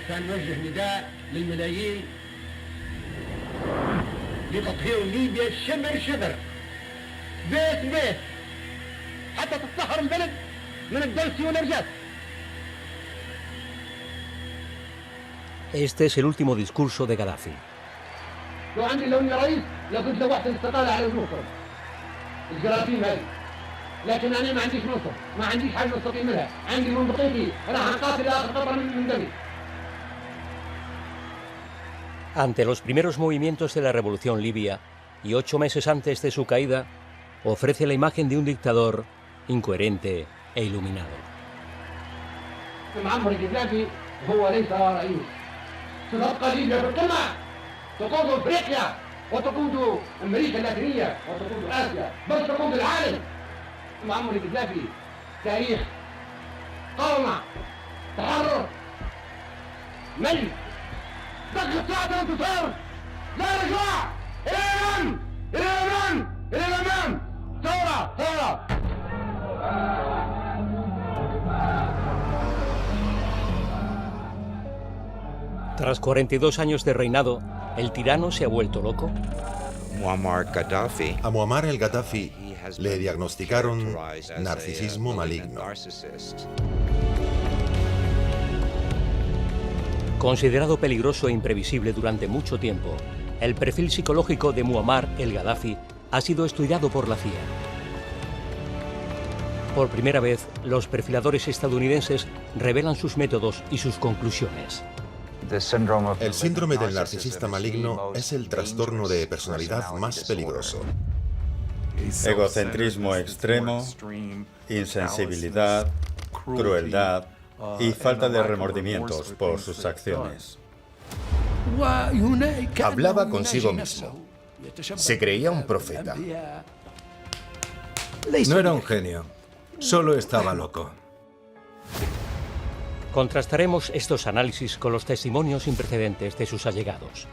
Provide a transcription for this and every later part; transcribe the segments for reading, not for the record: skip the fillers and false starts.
سنوجه نداء للملايين لتطهير ليبيا شبر شبر بيت بيت حتى تتطهر البلد من الدنس والنرجس. Este es el último discurso de Gaddafi. لو اني رئيس لكنت لوحت الاستقالة على المنصب الجراثيم هذه، لكن انا ما عنديش منصب، ما عنديش حاجة نستطيع منها، عندي منطقتي، انا هنقاتل اخر قطرة من دمي. Ante los primeros movimientos de la revolución libia y 8 meses antes de su caída, ofrece la imagen de un dictador incoherente e iluminado. معمر القذافي هو ليس رئيس، ستبقى ليبيا بالقمة، تقود افريقيا وتقود امريكا اللاتينية وتقود اسيا، بل تقود العالم. معمر القذافي تاريخ قومة، تحرر، ملك، دقة ساعة انتصار، لا رجوع، الى الامام، الى الامام، الى الامام، ثورة، ثورة. Tras 42 años de reinado, ¿el tirano se ha vuelto loco? A Muammar el Gaddafi le diagnosticaron narcisismo maligno. Considerado peligroso e imprevisible durante mucho tiempo, el perfil psicológico de Muammar el Gaddafi ha sido estudiado por la CIA. Por primera vez, los perfiladores estadounidenses revelan sus métodos y sus conclusiones. El síndrome del narcisista maligno es el trastorno de personalidad más peligroso. Egocentrismo extremo, insensibilidad, crueldad y falta de remordimientos por sus acciones. Hablaba consigo mismo. Se creía un profeta. No era un genio, solo estaba loco. Contrastaremos estos análisis con los testimonios sin precedentes de sus allegados.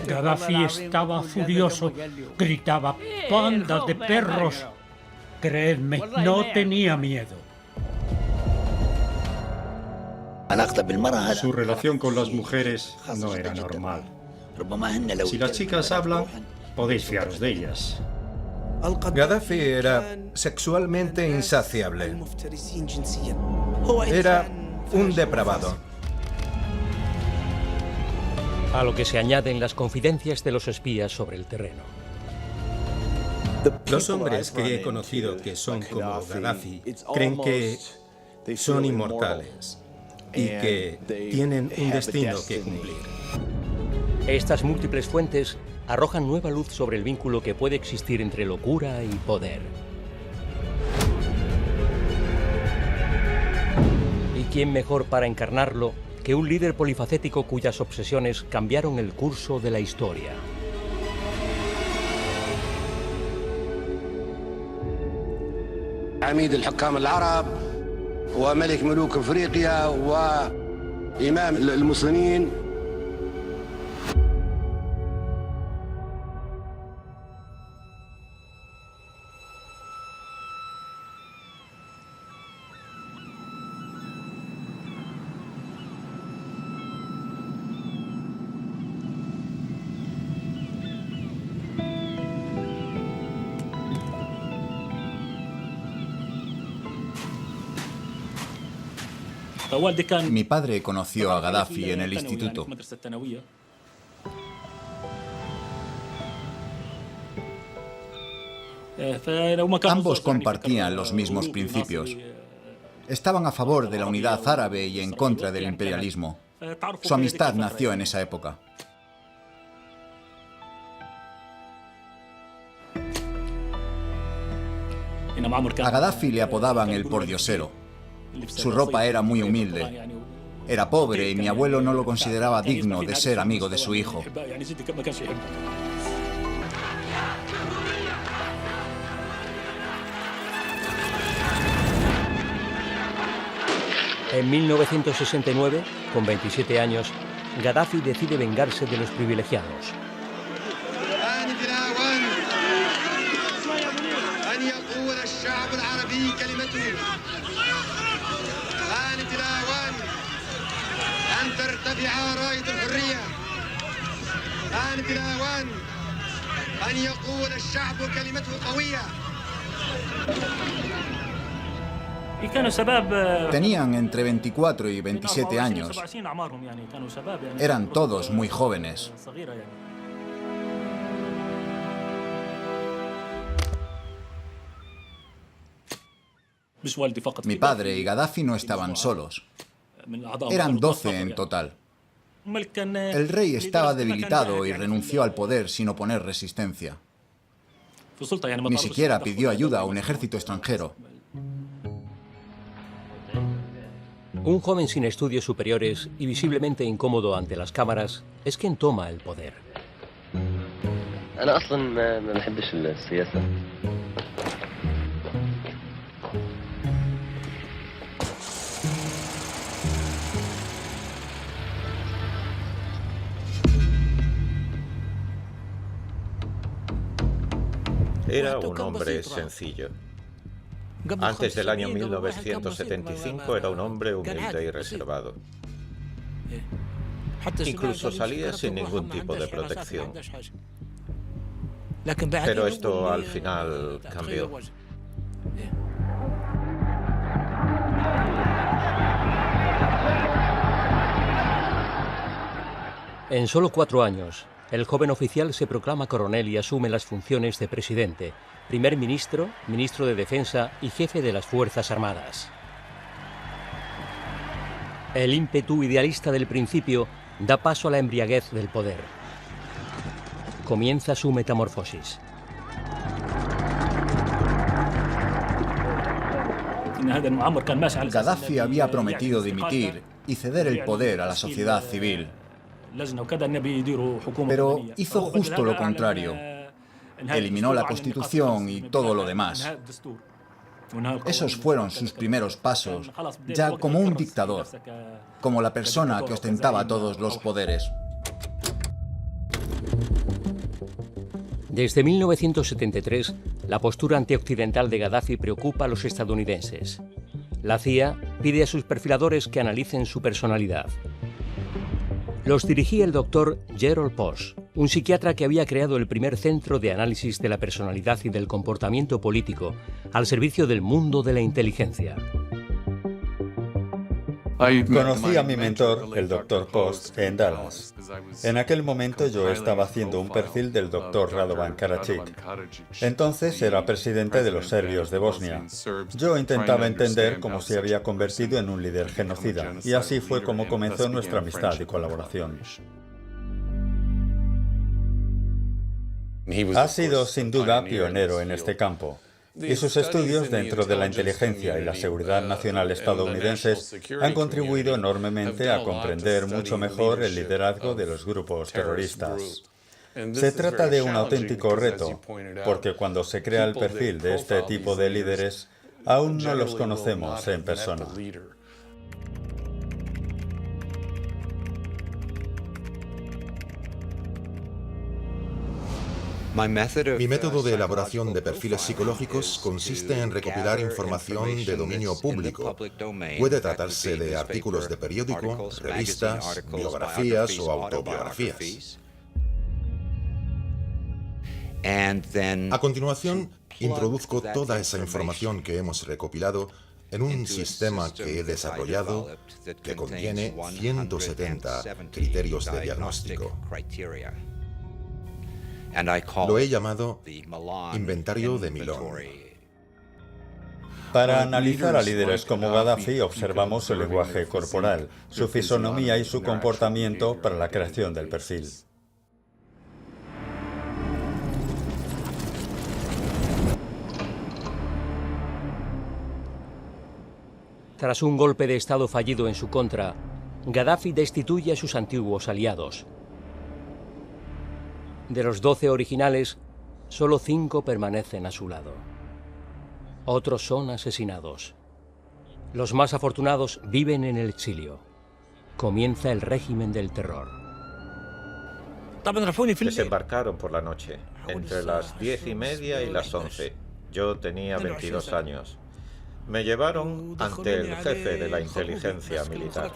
Gaddafi estaba furioso, gritaba «¡Panda de perros!». Creedme, no tenía miedo. Su relación con las mujeres no era normal. Si las chicas hablan, podéis fiaros de ellas. Gaddafi era sexualmente insaciable. Era un depravado. A lo que se añaden las confidencias de los espías sobre el terreno. Los hombres que he conocido que son como Gaddafi creen que son inmortales y que tienen un destino que cumplir. Estas múltiples fuentes arrojan nueva luz sobre el vínculo que puede existir entre locura y poder. ¿Y quién mejor para encarnarlo que un líder polifacético cuyas obsesiones cambiaron el curso de la historia? عميد الحكام العرب وملك ملوك افريقيا وامام المسلمين. Mi padre conoció a Gaddafi en el instituto. Ambos compartían los mismos principios. Estaban a favor de la unidad árabe y en contra del imperialismo. Su amistad nació en esa época. A Gaddafi le apodaban el pordiosero. Su ropa era muy humilde. Era pobre y mi abuelo no lo consideraba digno de ser amigo de su hijo. En 1969, con 27 años, Gaddafi decide vengarse de los privilegiados. Tenían entre 24 y 27 años. Eran todos muy jóvenes. Mi padre y Gaddafi no estaban solos. Eran 12 en total. El rey estaba debilitado y renunció al poder sin oponer resistencia. Ni siquiera pidió ayuda a un ejército extranjero. Un joven sin estudios superiores y visiblemente incómodo ante las cámaras es quien toma el poder. Era un hombre sencillo. Antes del año 1975 era un hombre humilde y reservado. Incluso salía sin ningún tipo de protección. Pero esto al final cambió. En solo 4 años, el joven oficial se proclama coronel y asume las funciones de presidente, primer ministro, ministro de Defensa y jefe de las Fuerzas Armadas. El ímpetu idealista del principio da paso a la embriaguez del poder. Comienza su metamorfosis. Gaddafi había prometido dimitir y ceder el poder a la sociedad civil. Pero hizo justo lo contrario. Eliminó la Constitución y todo lo demás. Esos fueron sus primeros pasos, ya como un dictador, como la persona que ostentaba todos los poderes. Desde 1973, la postura antioccidental de Gaddafi preocupa a los estadounidenses. La CIA pide a sus perfiladores que analicen su personalidad. Los dirigía el doctor Gerald Post, un psiquiatra que había creado el primer centro de análisis de la personalidad y del comportamiento político al servicio del mundo de la inteligencia. Conocí a mi mentor, el Dr. Post, en Dallas. En aquel momento yo estaba haciendo un perfil del Dr. Radovan Karadzic. Entonces era presidente de los serbios de Bosnia. Yo intentaba entender cómo se había convertido en un líder genocida, y así fue como comenzó nuestra amistad y colaboración. Ha sido sin duda pionero en este campo. Y sus estudios dentro de la inteligencia y la seguridad nacional estadounidenses han contribuido enormemente a comprender mucho mejor el liderazgo de los grupos terroristas. Se trata de un auténtico reto, porque cuando se crea el perfil de este tipo de líderes, aún no los conocemos en persona. Mi método de elaboración de perfiles psicológicos consiste en recopilar información de dominio público. Puede tratarse de artículos de periódico, revistas, biografías o autobiografías. A continuación, introduzco toda esa información que hemos recopilado en un sistema que he desarrollado que contiene 170 criterios de diagnóstico. Lo he llamado Inventario de Milón. Para analizar a líderes como Gaddafi, observamos su lenguaje corporal, su fisonomía y su comportamiento para la creación del perfil. Tras un golpe de Estado fallido en su contra, Gaddafi destituye a sus antiguos aliados. De los 12 originales, solo 5 permanecen a su lado. Otros son asesinados. Los más afortunados viven en el exilio. Comienza el régimen del terror. Desembarcaron por la noche, entre las 10:30 y las 11. Yo tenía 22 años. Me llevaron ante el jefe de la inteligencia militar.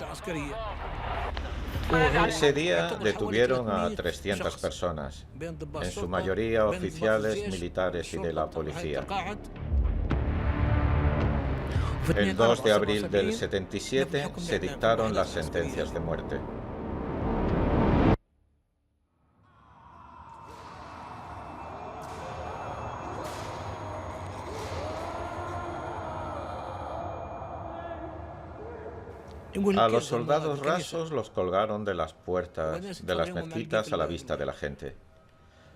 Ese día detuvieron a 300 personas, en su mayoría oficiales, militares y de la policía. El 2 de abril del 77 se dictaron las sentencias de muerte. A los soldados rasos los colgaron de las puertas de las mezquitas a la vista de la gente.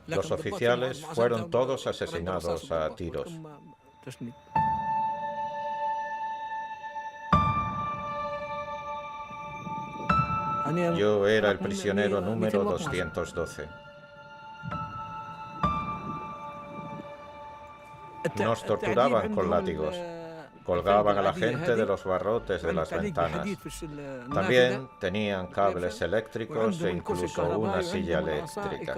Los oficiales fueron todos asesinados a tiros. Yo era el prisionero número 212. Nos torturaban con látigos. Colgaban a la gente de los barrotes de las ventanas. También tenían cables eléctricos e incluso una silla eléctrica.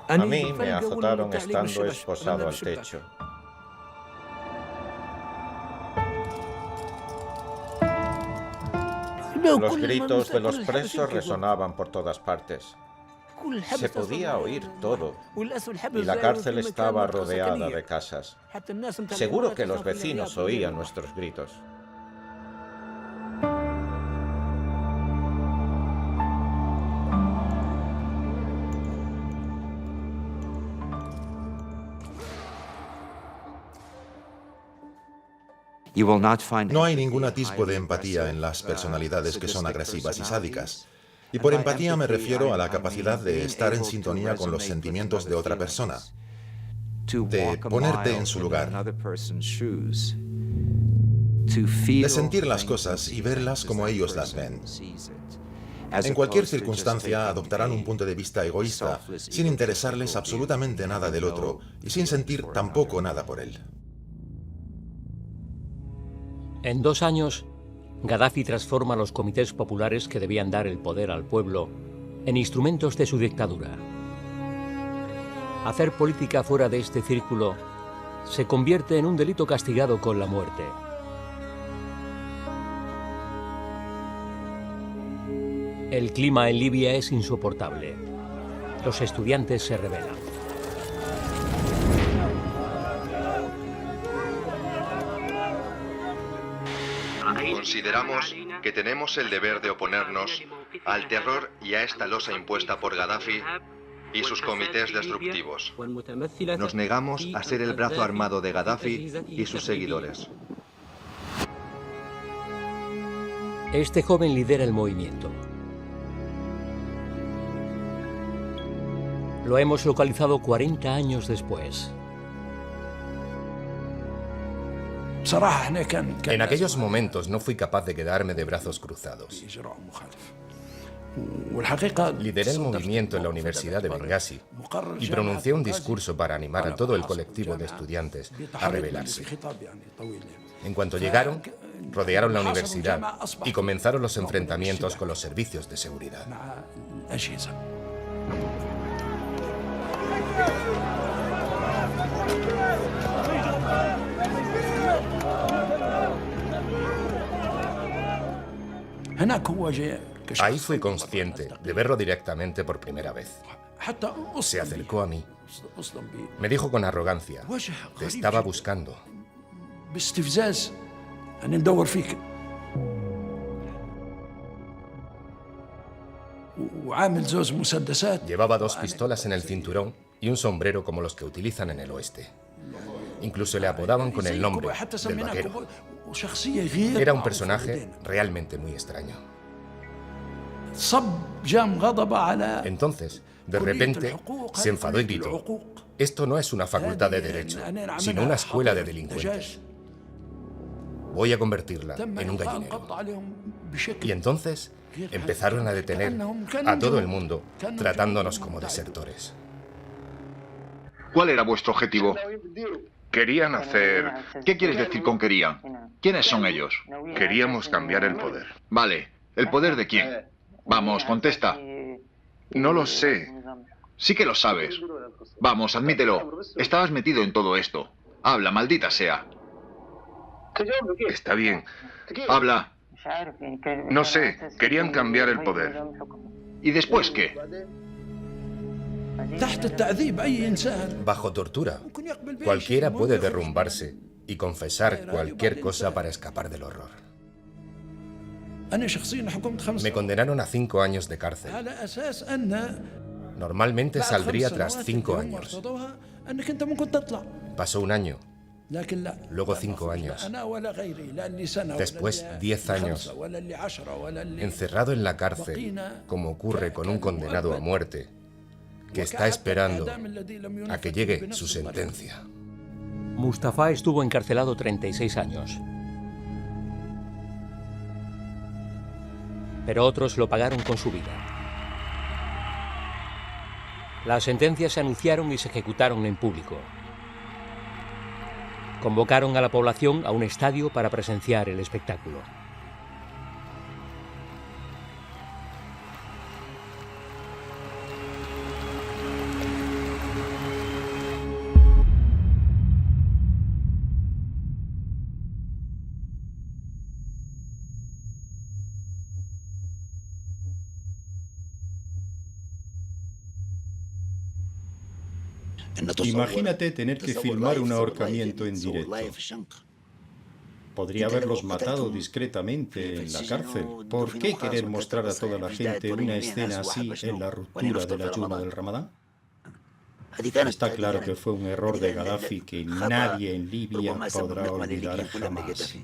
A mí me azotaron estando esposado al techo. Los gritos de los presos resonaban por todas partes. Se podía oír todo, y la cárcel estaba rodeada de casas. Seguro que los vecinos oían nuestros gritos. No hay ningún atisbo de empatía en las personalidades que son agresivas y sádicas. Y por empatía me refiero a la capacidad de estar en sintonía con los sentimientos de otra persona, de ponerte en su lugar, de sentir las cosas y verlas como ellos las ven. En cualquier circunstancia adoptarán un punto de vista egoísta, sin interesarles absolutamente nada del otro y sin sentir tampoco nada por él. En 2 años, Gaddafi transforma los comités populares que debían dar el poder al pueblo en instrumentos de su dictadura. Hacer política fuera de este círculo se convierte en un delito castigado con la muerte. El clima en Libia es insoportable. Los estudiantes se rebelan. Consideramos que tenemos el deber de oponernos al terror y a esta losa impuesta por Gaddafi y sus comités destructivos. Nos negamos a ser el brazo armado de Gaddafi y sus seguidores. Este joven lidera el movimiento. Lo hemos localizado 40 años después. En aquellos momentos no fui capaz de quedarme de brazos cruzados. Lideré el movimiento en la Universidad de Bengasi y pronuncié un discurso para animar a todo el colectivo de estudiantes a rebelarse. En cuanto llegaron, rodearon la universidad y comenzaron los enfrentamientos con los servicios de seguridad. Ahí fui consciente de verlo directamente por primera vez. Se acercó a mí. Me dijo con arrogancia: "Te estaba buscando". Llevaba 2 pistolas en el cinturón y un sombrero como los que utilizan en el oeste. Incluso le apodaban con el nombre del vaquero. Era un personaje realmente muy extraño. Entonces, de repente, se enfadó y gritó: "Esto no es una facultad de derecho, sino una escuela de delincuentes. Voy a convertirla en un gallinero". Y entonces empezaron a detener a todo el mundo, tratándonos como desertores. ¿Cuál era vuestro objetivo? Querían hacer... ¿Qué quieres decir con querían? ¿Quiénes son ellos? Queríamos cambiar el poder. Vale, ¿el poder de quién? Vamos, contesta. No lo sé. Sí que lo sabes. Vamos, admítelo. Estabas metido en todo esto. Habla, maldita sea. Está bien. Habla. No sé, querían cambiar el poder. ¿Y después qué? Bajo tortura, cualquiera puede derrumbarse y confesar cualquier cosa para escapar del horror. Me condenaron a 5 años de cárcel. Normalmente saldría tras 5 años. Pasó 1 año, luego 5 años, después 10 años, encerrado en la cárcel, como ocurre con un condenado a muerte, que está esperando a que llegue su sentencia. Mustafa estuvo encarcelado 36 años. Pero otros lo pagaron con su vida. Las sentencias se anunciaron y se ejecutaron en público. Convocaron a la población a un estadio para presenciar el espectáculo. Imagínate tener que filmar un ahorcamiento en directo. Podría haberlos matado discretamente en la cárcel. ¿Por qué querer mostrar a toda la gente una escena así en la ruptura del ayuno del Ramadán? Está claro que fue un error de Gaddafi que nadie en Libia podrá olvidar jamás.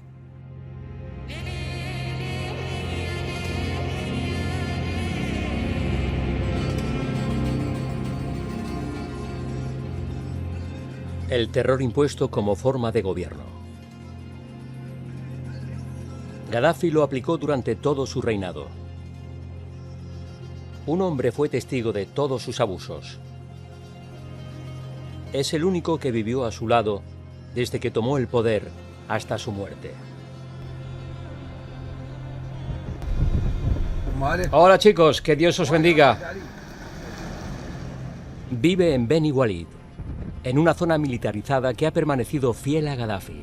El terror impuesto como forma de gobierno. Gaddafi lo aplicó durante todo su reinado. Un hombre fue testigo de todos sus abusos. Es el único que vivió a su lado desde que tomó el poder hasta su muerte. Hola chicos, que Dios os bendiga. Vive en Beni Walid, en una zona militarizada que ha permanecido fiel a Gaddafi.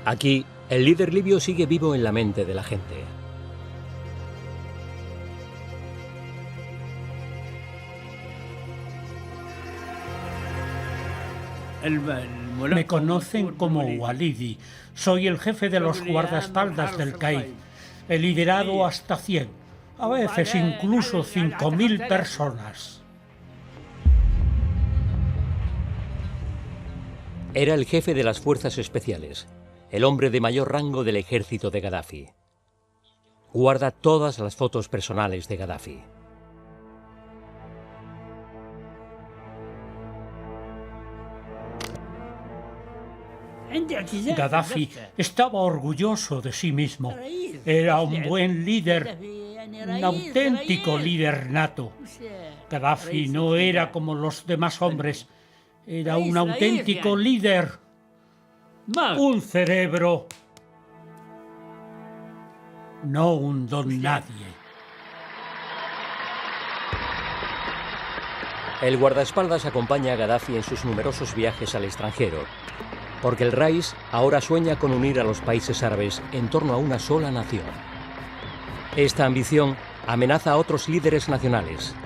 Aquí, el líder libio sigue vivo en la mente de la gente. Me conocen como Walidi. Soy el jefe de los guardaespaldas del CAID. He liderado hasta 100, a veces incluso 5.000 personas. Era el jefe de las fuerzas especiales, el hombre de mayor rango del ejército de Gaddafi. Guarda todas las fotos personales de Gaddafi. Gaddafi estaba orgulloso de sí mismo. Era un buen líder, un auténtico líder nato. Gaddafi no era como los demás hombres. Era un auténtico líder, un cerebro, no un don nadie. El guardaespaldas acompaña a Gaddafi en sus numerosos viajes al extranjero, porque el Rais ahora sueña con unir a los países árabes en torno a una sola nación. Esta ambición amenaza a otros líderes nacionales.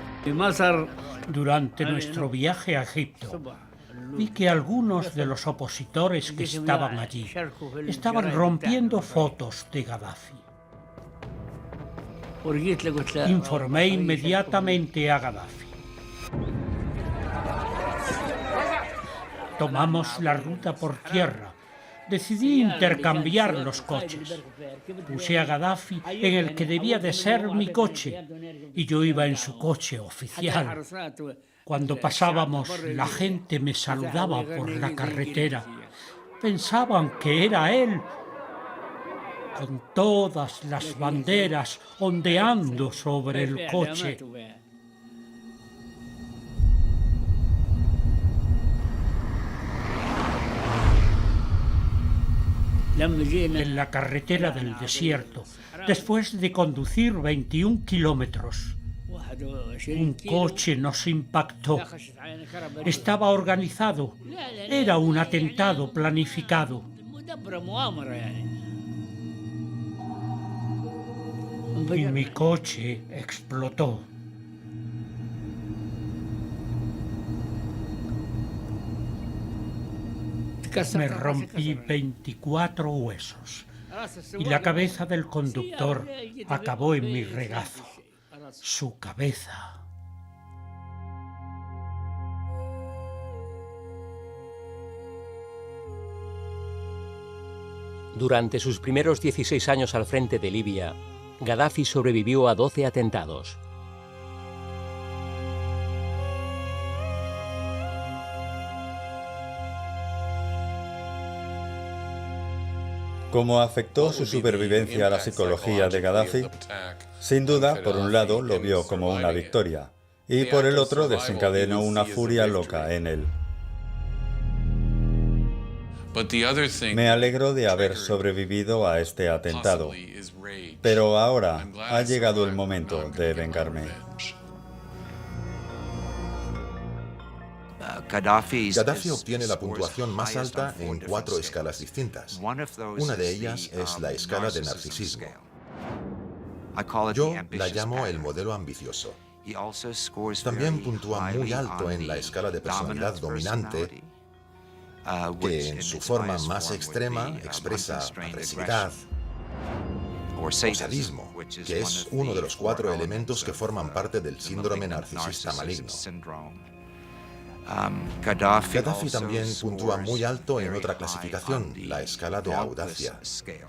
Durante nuestro viaje a Egipto, vi que algunos de los opositores que estaban allí estaban rompiendo fotos de Gaddafi. Informé inmediatamente a Gaddafi. Tomamos la ruta por tierra. Decidí intercambiar los coches. Puse a Gaddafi en el que debía de ser mi coche y yo iba en su coche oficial. Cuando pasábamos, la gente me saludaba por la carretera. Pensaban que era él, con todas las banderas ondeando sobre el coche. En la carretera del desierto, después de conducir 21 kilómetros, Un coche nos impactó. Estaba organizado. Era un atentado planificado. Y mi coche explotó. Me rompí 24 huesos y la cabeza del conductor acabó en mi regazo. Su cabeza. Durante sus primeros 16 años al frente de Libia, Gaddafi sobrevivió a 12 atentados. ¿Cómo afectó su supervivencia a la psicología de Gaddafi? Sin duda, por un lado, lo vio como una victoria, y por el otro desencadenó una furia loca en él. Me alegro de haber sobrevivido a este atentado, pero ahora ha llegado el momento de vengarme. Gaddafi obtiene la puntuación más alta en 4 escalas distintas. Una de ellas es la escala de narcisismo. Yo la llamo el modelo ambicioso. También puntúa muy alto en la escala de personalidad dominante, que en su forma más extrema expresa agresividad o sadismo, que es uno de los 4 elementos que forman parte del síndrome narcisista maligno. Gaddafi también puntúa muy alto en otra clasificación, la escala de audacia, que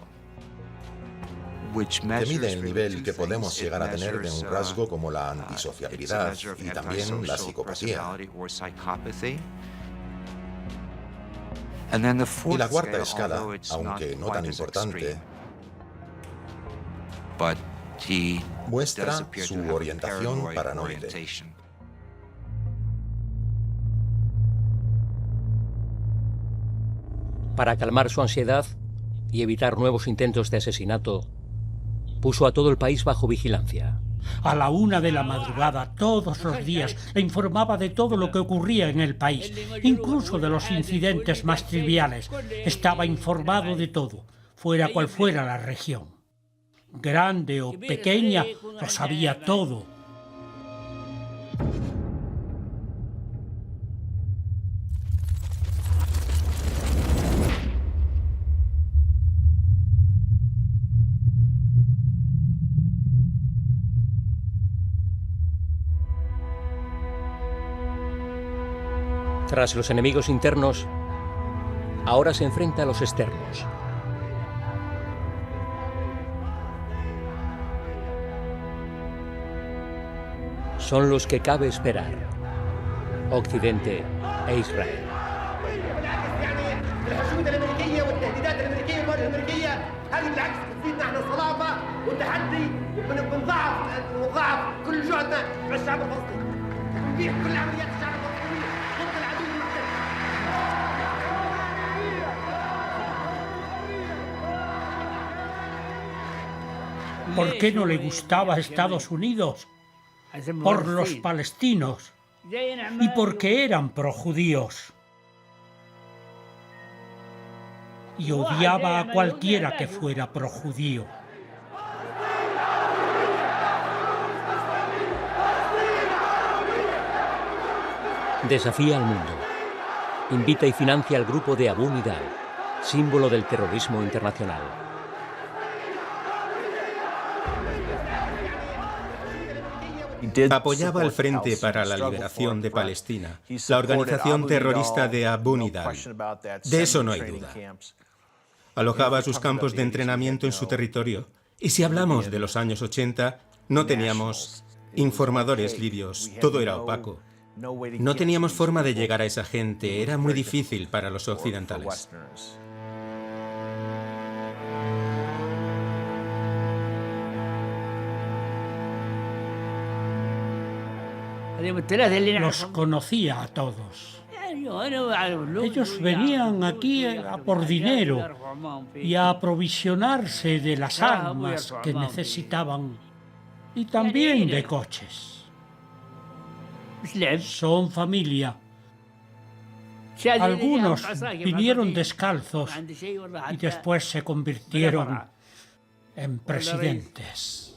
mide el nivel que podemos llegar a tener de un rasgo como la antisociabilidad y también la psicopatía. Y la cuarta escala, aunque no tan importante, muestra su orientación paranoide. Para calmar su ansiedad y evitar nuevos intentos de asesinato, puso a todo el país bajo vigilancia. A la 1 de la madrugada, todos los días, le informaba de todo lo que ocurría en el país, incluso de los incidentes más triviales. Estaba informado de todo, fuera cual fuera la región. Grande o pequeña, lo sabía todo. Tras los enemigos internos, ahora se enfrenta a los externos. Son los que cabe esperar: Occidente e Israel. ¿Por qué no le gustaba a Estados Unidos? Por los palestinos y porque eran projudíos. Y odiaba a cualquiera que fuera projudío. Desafía al mundo. Invita y financia al grupo de Abu Nidal, símbolo del terrorismo internacional. Apoyaba al Frente para la Liberación de Palestina, la organización terrorista de Abu Nidal. De eso no hay duda. Alojaba sus campos de entrenamiento en su territorio. Y si hablamos de los años 80, no teníamos informadores libios, todo era opaco. No teníamos forma de llegar a esa gente, era muy difícil para los occidentales. Los conocía a todos. Ellos venían aquí a por dinero y a aprovisionarse de las armas que necesitaban y también de coches. Son familia. Algunos vinieron descalzos y después se convirtieron en presidentes.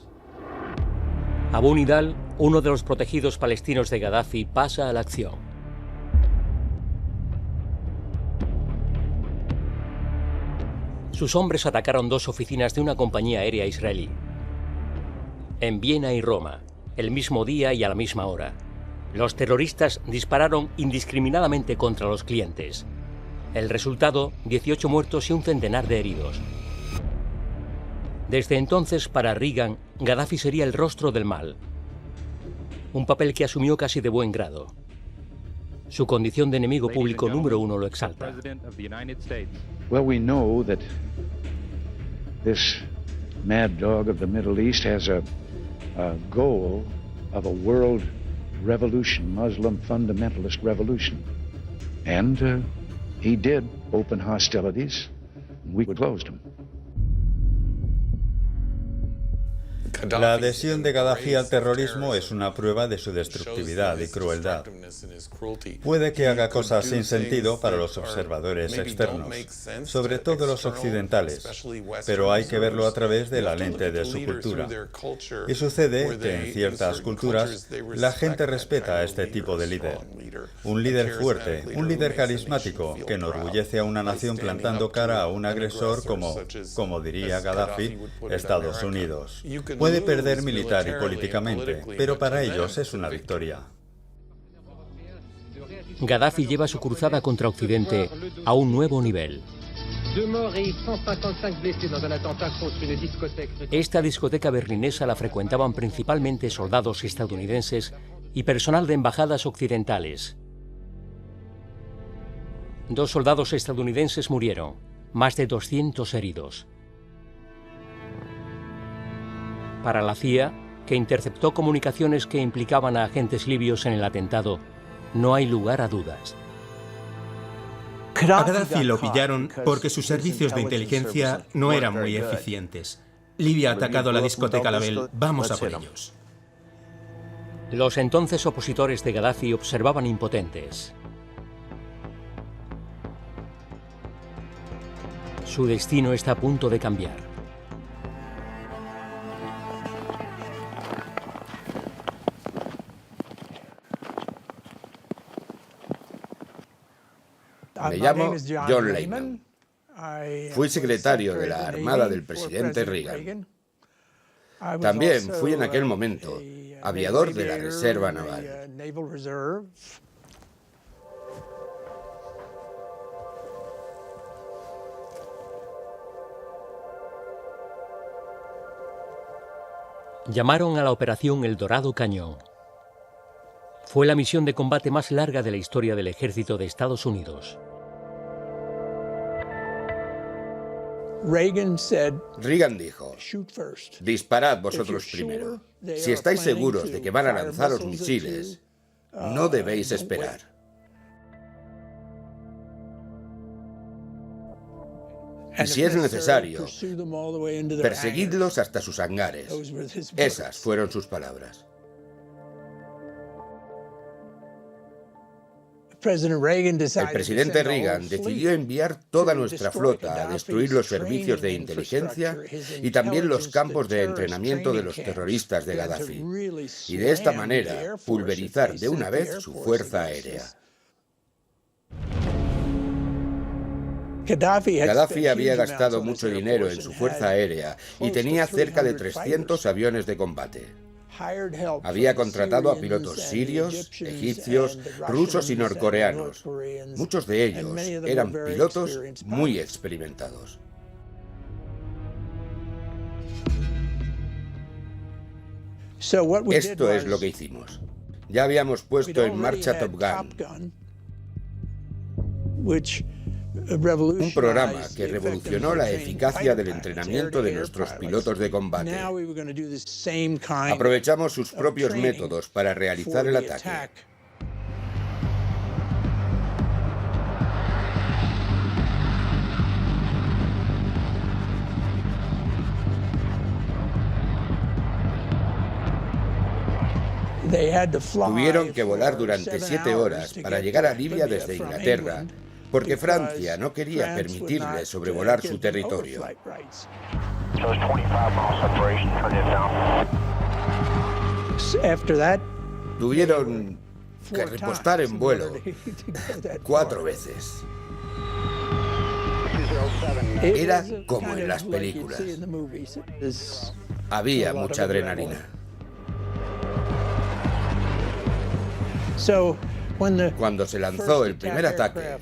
Abu Nidal, uno de los protegidos palestinos de Gaddafi, pasa a la acción. Sus hombres atacaron 2 oficinas de una compañía aérea israelí, en Viena y Roma, el mismo día y a la misma hora. Los terroristas dispararon indiscriminadamente contra los clientes. El resultado, 18 muertos y un centenar de heridos. Desde entonces, para Reagan, Gaddafi sería el rostro del mal. Un papel que asumió casi de buen grado. Su condición de enemigo público número 1 lo exalta. Well, we know that this mad dog of the Middle East has a goal of a world revolution, Muslim fundamentalist revolution. And he did open hostilities. We closed them. La adhesión de Gaddafi al terrorismo es una prueba de su destructividad y crueldad. Puede que haga cosas sin sentido para los observadores externos, sobre todo los occidentales, pero hay que verlo a través de la lente de su cultura. Y sucede que en ciertas culturas la gente respeta a este tipo de líder. Un líder fuerte, un líder carismático que enorgullece a una nación plantando cara a un agresor como diría Gaddafi, Estados Unidos. Puede perder militar y políticamente, pero para ellos es una victoria. Gaddafi lleva su cruzada contra Occidente a un nuevo nivel. Esta discoteca berlinesa la frecuentaban principalmente soldados estadounidenses y personal de embajadas occidentales. 2 soldados estadounidenses murieron, más de 200 heridos. Para la CIA, que interceptó comunicaciones que implicaban a agentes libios en el atentado, no hay lugar a dudas. A Gaddafi lo pillaron porque sus servicios de inteligencia no eran muy eficientes. Libia ha atacado la discoteca Label. Vamos a por ellos. Los entonces opositores de Gaddafi observaban impotentes. Su destino está a punto de cambiar. Me llamo John Lehman. Fui secretario de la Armada del presidente Reagan. También fui en aquel momento aviador de la Reserva Naval. Llamaron a la operación El Dorado Cañón. Fue la misión de combate más larga de la historia del ejército de Estados Unidos. Reagan dijo, disparad vosotros primero. Si estáis seguros de que van a lanzaros misiles, no debéis esperar. Y si es necesario, perseguidlos hasta sus hangares. Esas fueron sus palabras. El presidente Reagan decidió enviar toda nuestra flota a destruir los servicios de inteligencia y también los campos de entrenamiento de los terroristas de Gaddafi, y de esta manera pulverizar de una vez su fuerza aérea. Gaddafi había gastado mucho dinero en su fuerza aérea y tenía cerca de 300 aviones de combate. Había contratado a pilotos sirios, egipcios, rusos y norcoreanos. Muchos de ellos eran pilotos muy experimentados. Esto es lo que hicimos. Ya habíamos puesto en marcha Top Gun, un programa que revolucionó la eficacia del entrenamiento de nuestros pilotos de combate. Aprovechamos sus propios métodos para realizar el ataque. Tuvieron que volar durante 7 horas para llegar a Libia desde Inglaterra, porque Francia no quería permitirles sobrevolar su territorio. Tuvieron que repostar en vuelo 4 veces. Era como en las películas. Había mucha adrenalina. Cuando se lanzó el primer ataque,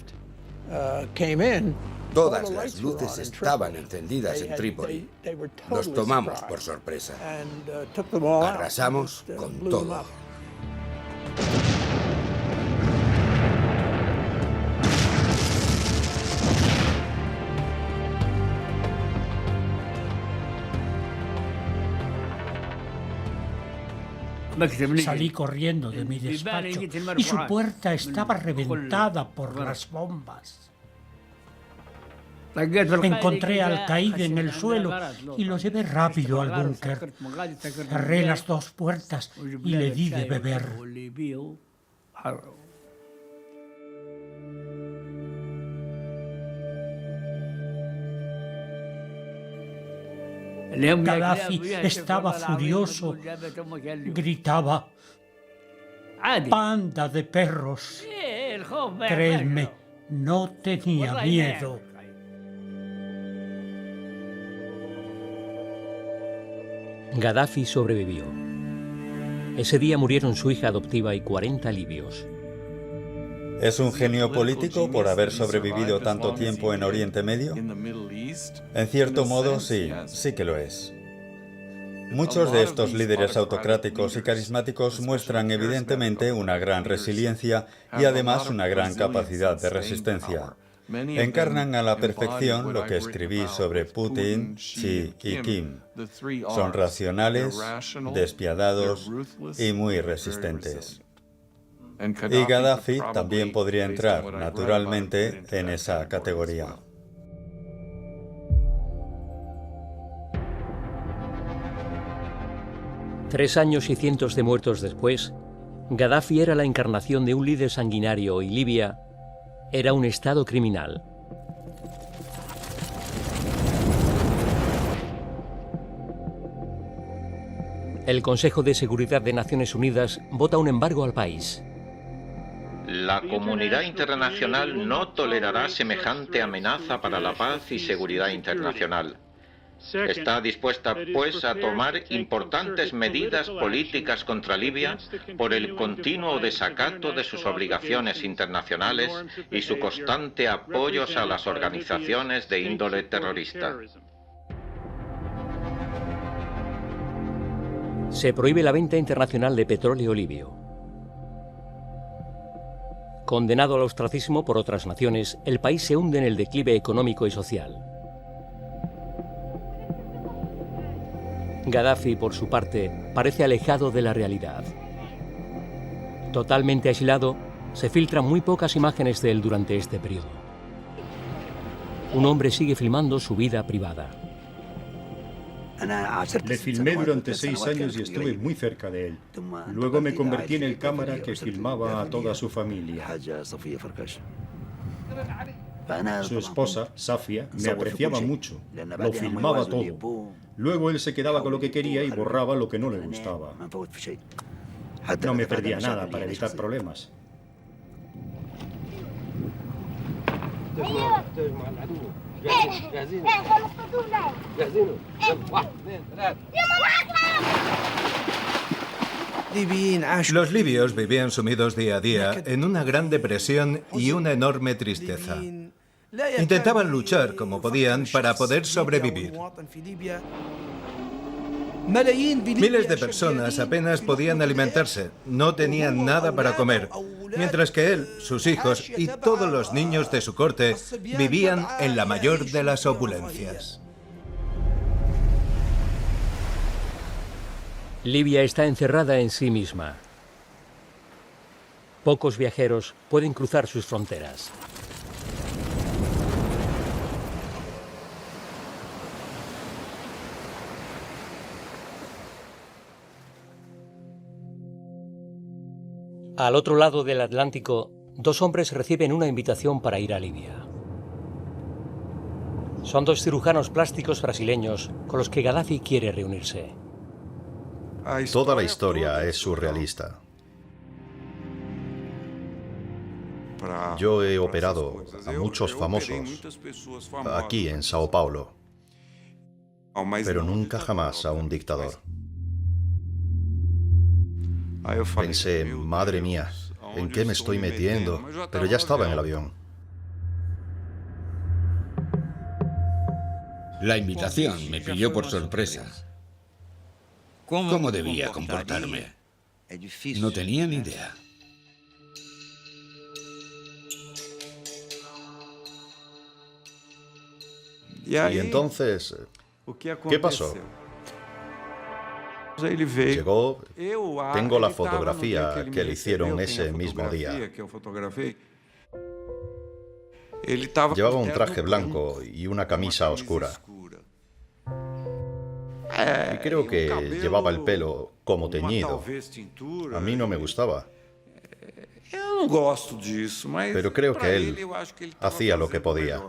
todas las luces estaban encendidas en Trípoli. Los tomamos por sorpresa. Arrasamos con todo. Salí corriendo de mi despacho y su puerta estaba reventada por las bombas. Encontré al caído en el suelo y lo llevé rápido al búnker. Cerré las 2 puertas y le di de beber. Gaddafi estaba furioso. Gritaba: «¡Panda de perros!». Creedme, no tenía miedo. Gaddafi sobrevivió. Ese día murieron su hija adoptiva y 40 libios. ¿Es un genio político por haber sobrevivido tanto tiempo en Oriente Medio? En cierto modo, sí que lo es. Muchos de estos líderes autocráticos y carismáticos muestran evidentemente una gran resiliencia y además una gran capacidad de resistencia. Encarnan a la perfección lo que escribí sobre Putin, Xi y Kim. Son racionales, despiadados y muy resistentes. Y Gaddafi también podría entrar, naturalmente, en esa categoría. Tres años y cientos de muertos después, Gaddafi era la encarnación de un líder sanguinario y Libia era un estado criminal. El Consejo de Seguridad de Naciones Unidas vota un embargo al país. La comunidad internacional no tolerará semejante amenaza para la paz y seguridad internacional. Está dispuesta, pues, a tomar importantes medidas políticas contra Libia por el continuo desacato de sus obligaciones internacionales y su constante apoyo a las organizaciones de índole terrorista. Se prohíbe la venta internacional de petróleo libio. Condenado al ostracismo por otras naciones, el país se hunde en el declive económico y social. Gaddafi, por su parte, parece alejado de la realidad. Totalmente aislado, se filtran muy pocas imágenes de él durante este periodo. Un hombre sigue filmando su vida privada. Le filmé durante 6 años y estuve muy cerca de él. Luego me convertí en el cámara que filmaba a toda su familia. Su esposa, Safia, me apreciaba mucho. Lo filmaba todo. Luego él se quedaba con lo que quería y borraba lo que no le gustaba. No me perdía nada para evitar problemas. Los libios vivían sumidos día a día en una gran depresión y una enorme tristeza. Intentaban luchar como podían para poder sobrevivir. Miles de personas apenas podían alimentarse, no tenían nada para comer, mientras que él, sus hijos y todos los niños de su corte vivían en la mayor de las opulencias. Libia está encerrada en sí misma. Pocos viajeros pueden cruzar sus fronteras. Al otro lado del Atlántico, dos hombres reciben una invitación para ir a Libia. Son dos cirujanos plásticos brasileños con los que Gaddafi quiere reunirse. Toda la historia es surrealista. Yo he operado a muchos famosos aquí en Sao Paulo, pero nunca jamás a un dictador. Pensé, madre mía, ¿en qué me estoy metiendo? Pero ya estaba en el avión. La invitación me pilló por sorpresa. ¿Cómo debía comportarme? No tenía ni idea. Y entonces, ¿qué pasó? Llegó, tengo la fotografía que le hicieron ese mismo día. Llevaba un traje blanco y una camisa oscura. Y creo que llevaba el pelo como teñido. A mí no me gustaba. Pero creo que él hacía lo que podía.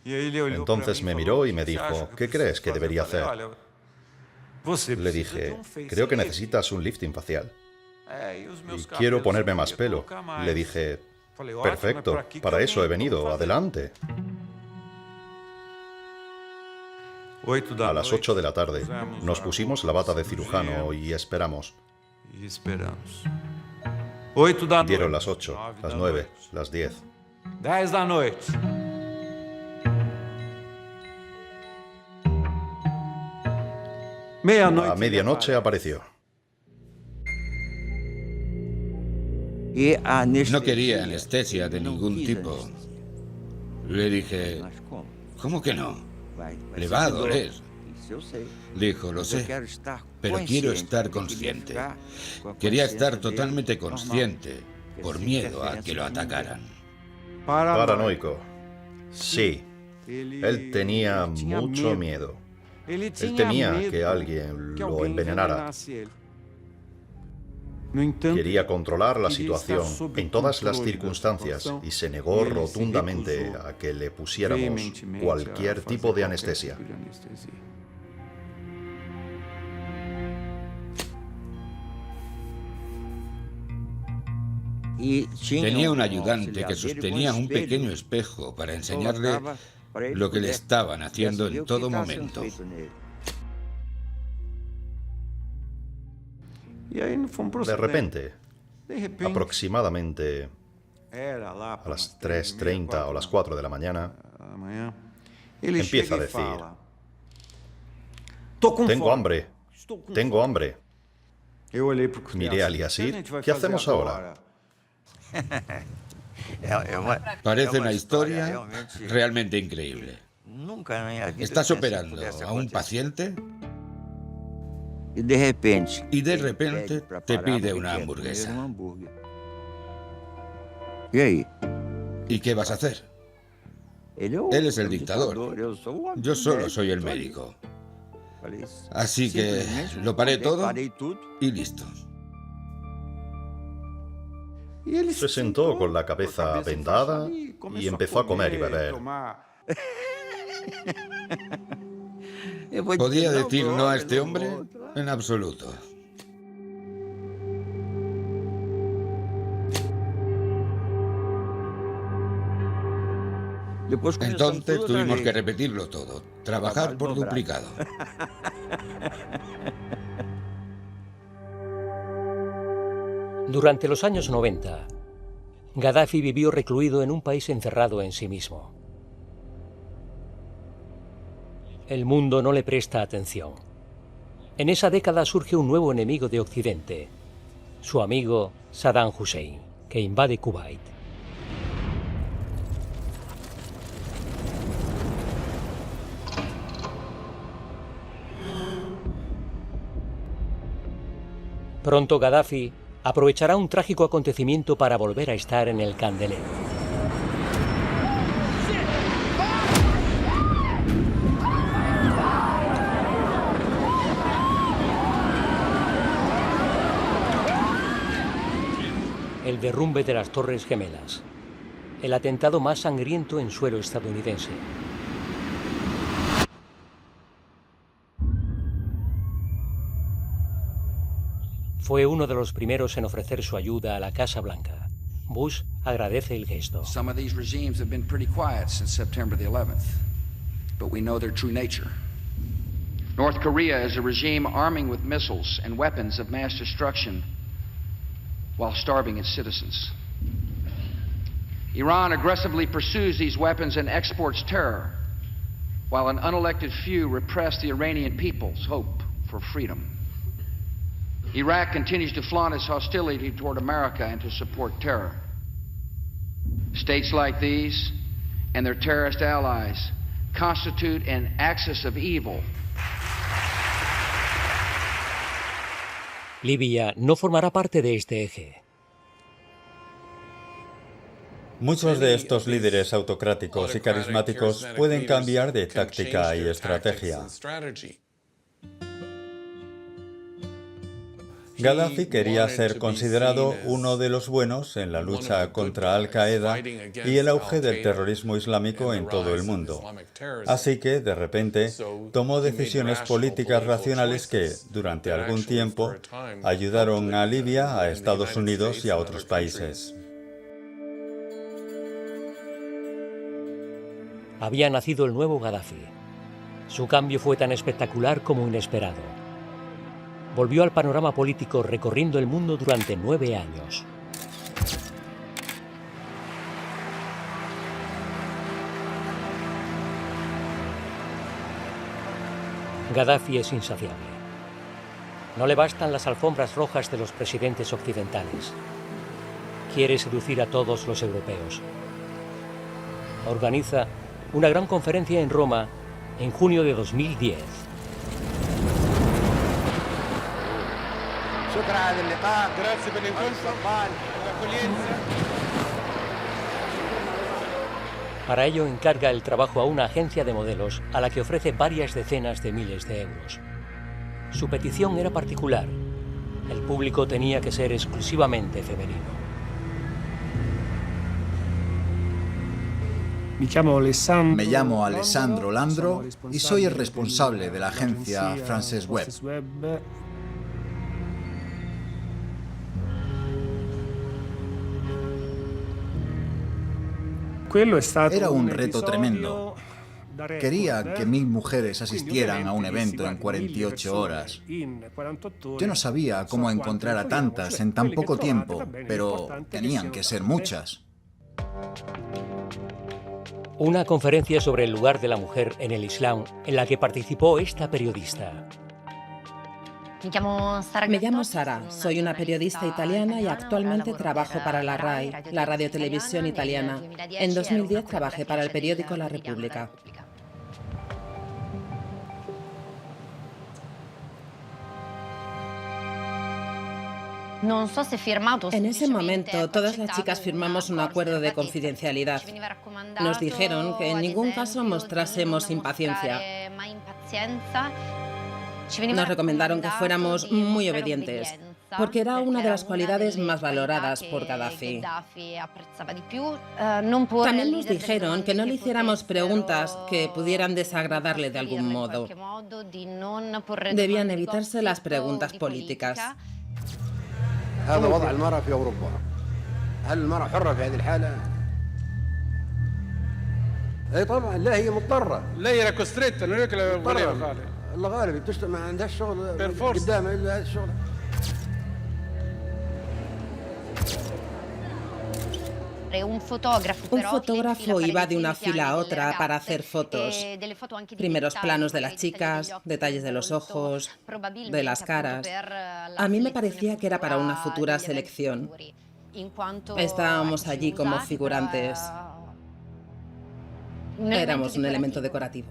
Entonces me miró y me dijo, ¿qué crees que debería hacer? Le dije, creo que necesitas un lifting facial. Y quiero ponerme más pelo. Le dije, perfecto, para eso he venido, adelante. A las 8 de la tarde nos pusimos la bata de cirujano y esperamos. Dieron las 8, las 9, las 10. A medianoche apareció. No quería anestesia de ningún tipo. Le dije, ¿cómo que no? Le va a doler. Dijo, lo sé, pero quiero estar consciente. Quería estar totalmente consciente, por miedo a que lo atacaran. Paranoico. Sí, él tenía mucho miedo. Él temía que alguien lo envenenara. Quería controlar la situación en todas las circunstancias y se negó rotundamente a que le pusiéramos cualquier tipo de anestesia. Tenía un ayudante que sostenía un pequeño espejo para enseñarle lo que le estaban haciendo en todo momento. De repente, aproximadamente a las 3:30 o las 4 de la mañana, empieza a decir, tengo hambre, tengo hambre. Miré a Yasir, ¿qué hacemos ahora? Parece una historia realmente increíble. ¿Estás operando a un paciente? Y de repente te pide una hamburguesa. ¿Y qué vas a hacer? Él es el dictador. Yo solo soy el médico. Así que lo paré todo y listo. Se sentó con la cabeza vendada y empezó a comer y beber. ¿Podía decir no a este hombre? En absoluto. Entonces tuvimos que repetirlo todo, trabajar por duplicado. Durante los años 90, Gaddafi vivió recluido en un país encerrado en sí mismo. El mundo no le presta atención. En esa década surge un nuevo enemigo de Occidente, su amigo Saddam Hussein, que invade Kuwait. Pronto Gaddafi aprovechará un trágico acontecimiento para volver a estar en el candelero. el derrumbe de las Torres Gemelas, el atentado más sangriento en suelo estadounidense. Fue uno de los primeros en ofrecer su ayuda a la Casa Blanca. Bush agradece el gesto. Some of these regimes have been pretty quiet since September the 11th, but we know their true nature. North Korea is a regime arming with missiles and weapons of mass destruction while starving its citizens. Iran aggressively pursues these weapons and exports terror, while an unelected few repress the Iranian people's hope for freedom. Iraq continues to flaunt its hostility toward America and to support terror. States like these and their terrorist allies constitute an axis of evil. Libia no formará parte de este eje. Muchos de estos líderes autocráticos y carismáticos pueden cambiar de táctica y estrategia. Gaddafi quería ser considerado uno de los buenos en la lucha contra Al-Qaeda y el auge del terrorismo islámico en todo el mundo. Así que, de repente, tomó decisiones políticas racionales que, durante algún tiempo, ayudaron a Libia, a Estados Unidos y a otros países. Había nacido el nuevo Gaddafi. Su cambio fue tan espectacular como inesperado. Volvió al panorama político recorriendo el mundo durante 9 años. Gaddafi es insaciable. No le bastan las alfombras rojas de los presidentes occidentales. Quiere seducir a todos los europeos. Organiza una gran conferencia en Roma en junio de 2010. Para ello encarga el trabajo a una agencia de modelos a la que ofrece varias decenas de miles de euros. Su petición era particular. El público tenía que ser exclusivamente femenino. Me llamo Alessandro Landro y soy el responsable de la agencia Frances Webb. Era un reto tremendo. Quería que 1000 mujeres asistieran a un evento en 48 horas. Yo no sabía cómo encontrar a tantas en tan poco tiempo, pero tenían que ser muchas. Una conferencia sobre el lugar de la mujer en el Islam en la que participó esta periodista. Me llamo Sara, soy una periodista italiana y actualmente trabajo para la RAI, la radiotelevisión italiana. En 2010 trabajé para el periódico La Repubblica. En ese momento, todas las chicas firmamos un acuerdo de confidencialidad. Nos dijeron que en ningún caso mostrásemos impaciencia. Nos recomendaron que fuéramos muy obedientes, porque era una de las cualidades más valoradas por Gaddafi. También nos dijeron que no le hiciéramos preguntas que pudieran desagradarle de algún modo. Debían evitarse las preguntas políticas. هذا وضع المرأة في أوروبا. هل المرأة حرة في هذه الحالة؟ أي طبعا لا هي مضطرة. لا هي كوستريتا non è che la voleva fare. الغالب بتشتغل ما عندهاش شغل قدامها إلا هذا الشغل. Un fotógrafo iba de una fila a otra para hacer fotos. Primeros planos de las chicas, detalles de los ojos, de las caras. A mí me parecía que era para una futura selección. Estábamos allí como figurantes. Éramos un elemento decorativo.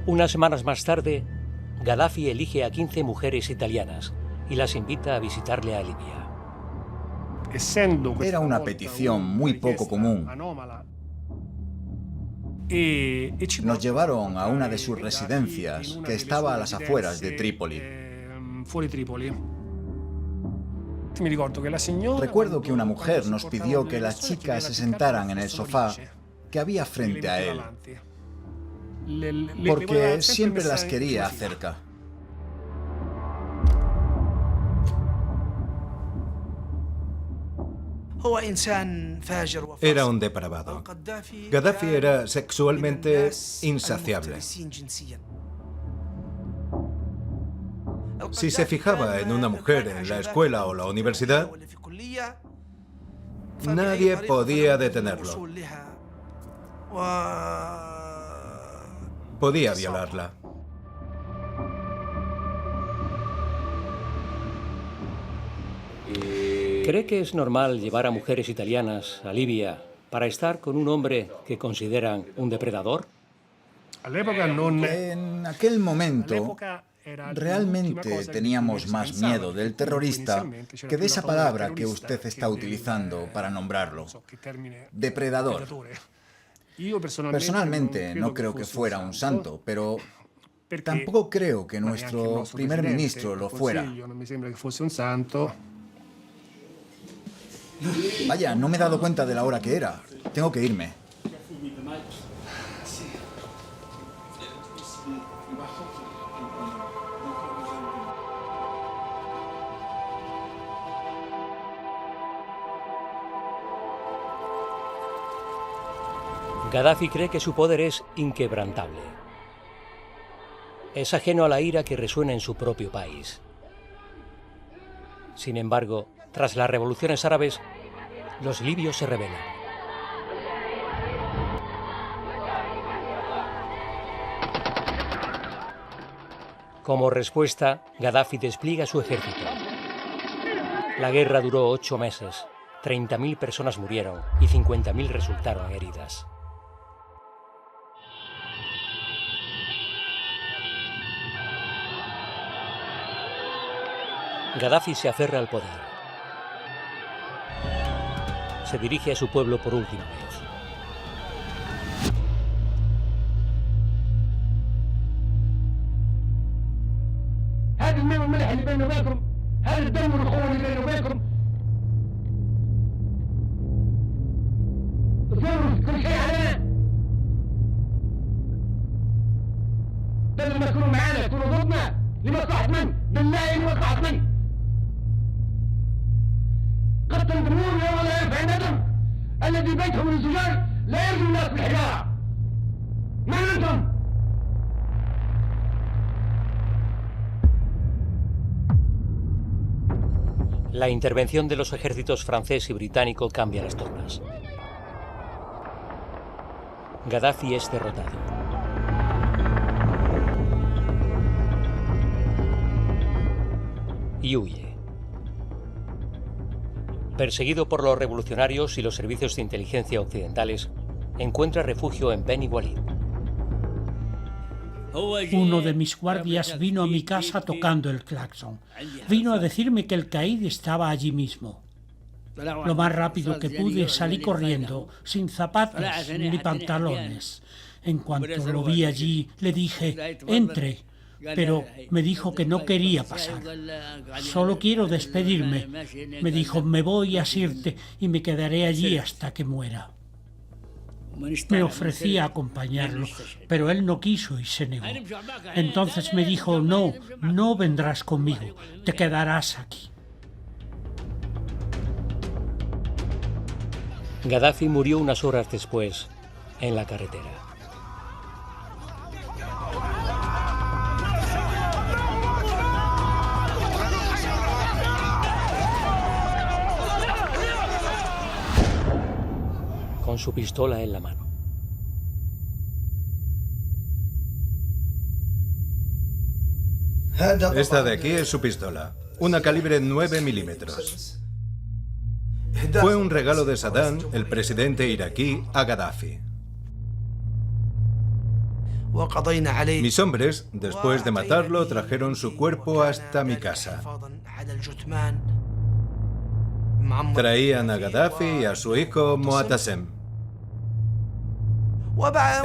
Unas semanas más tarde, Gaddafi elige a 15 mujeres italianas y las invita a visitarle a Libia. Era una petición muy poco común. Nos llevaron a una de sus residencias, que estaba a las afueras de Trípoli. Recuerdo que una mujer nos pidió que las chicas se sentaran en el sofá que había frente a él, porque siempre las quería cerca. Era un depravado. Gaddafi era sexualmente insaciable. Si se fijaba en una mujer en la escuela o la universidad, nadie podía detenerlo. Podía violarla. ¿Cree que es normal llevar a mujeres italianas a Libia para estar con un hombre que consideran un depredador? En aquel momento, realmente teníamos más miedo del terrorista que de esa palabra que usted está utilizando para nombrarlo, depredador. Personalmente no creo que fuera un santo, pero tampoco creo que nuestro primer ministro lo fuera. Vaya, no me he dado cuenta de la hora que era. Tengo que irme. Gaddafi cree que su poder es inquebrantable. Es ajeno a la ira que resuena en su propio país. Sin embargo, tras las revoluciones árabes, los libios se rebelan. Como respuesta, Gaddafi despliega su ejército. La guerra duró 8 meses, 30.000 personas murieron y 50.000 resultaron heridas. Gaddafi se aferra al poder. Se dirige a su pueblo por última vez. La intervención de los ejércitos francés y británico cambia las tornas. Gaddafi es derrotado. Y huye. Perseguido por los revolucionarios y los servicios de inteligencia occidentales, encuentra refugio en Beni Walid. Uno de mis guardias vino a mi casa tocando el claxon. Vino a decirme que el caíd estaba allí mismo. Lo más rápido que pude salí corriendo, sin zapatos ni pantalones. En cuanto lo vi allí, le dije, entre, pero me dijo que no quería pasar. Solo quiero despedirme. Me dijo, me voy a Sirte y me quedaré allí hasta que muera. Me ofrecí a acompañarlo, pero él no quiso y se negó. Entonces me dijo, no, no vendrás conmigo, te quedarás aquí. Gaddafi murió unas horas después, en la carretera. Con su pistola en la mano. Esta de aquí es su pistola, una calibre 9 milímetros. Fue un regalo de Saddam, el presidente iraquí, a Gaddafi. Mis hombres, después de matarlo, trajeron su cuerpo hasta mi casa. Traían a Gaddafi y a su hijo Moattasem.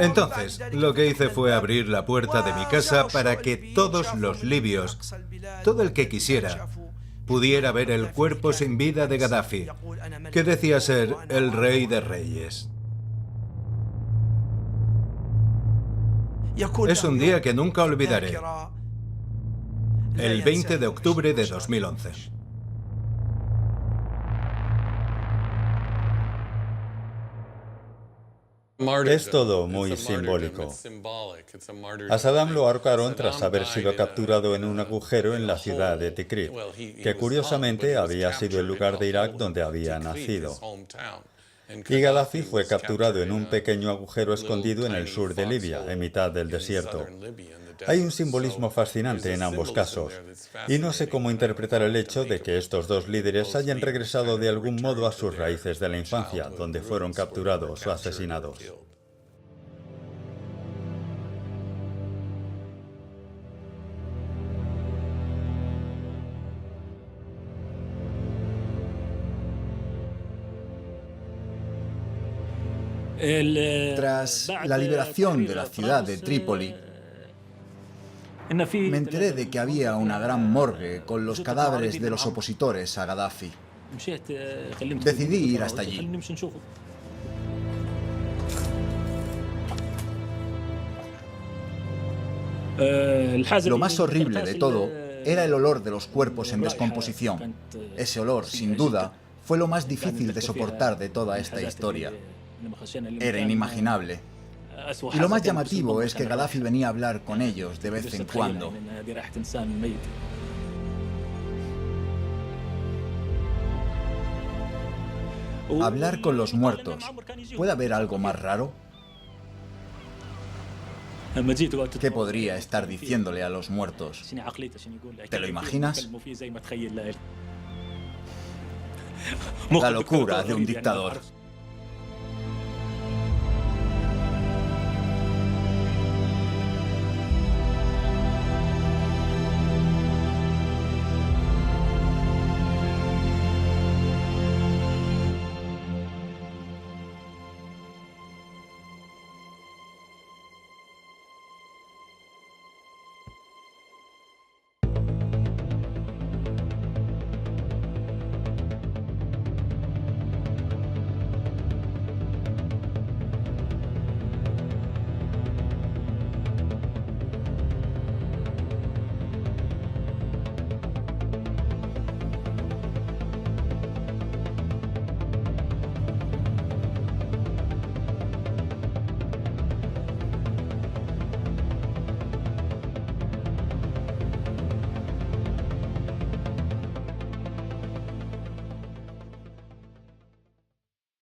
Entonces, lo que hice fue abrir la puerta de mi casa para que todos los libios, todo el que quisiera, pudiera ver el cuerpo sin vida de Gaddafi, que decía ser el rey de reyes. Es un día que nunca olvidaré. El 20 de octubre de 2011. Es todo muy simbólico. A Saddam lo ahorcaron tras haber sido capturado en un agujero en la ciudad de Tikrit, que curiosamente había sido el lugar de Irak donde había nacido. Y Gaddafi fue capturado en un pequeño agujero escondido en el sur de Libia, en mitad del desierto. Hay un simbolismo fascinante en ambos casos, y no sé cómo interpretar el hecho de que estos dos líderes hayan regresado de algún modo a sus raíces de la infancia, donde fueron capturados o asesinados. Tras la liberación de la ciudad de Trípoli, me enteré de que había una gran morgue con los cadáveres de los opositores a Gaddafi. Decidí ir hasta allí. Lo más horrible de todo era el olor de los cuerpos en descomposición. Ese olor, sin duda, fue lo más difícil de soportar de toda esta historia. Era inimaginable. Y lo más llamativo es que Gaddafi venía a hablar con ellos de vez en cuando. Hablar con los muertos. ¿Puede haber algo más raro? ¿Qué podría estar diciéndole a los muertos? ¿Te lo imaginas? La locura de un dictador.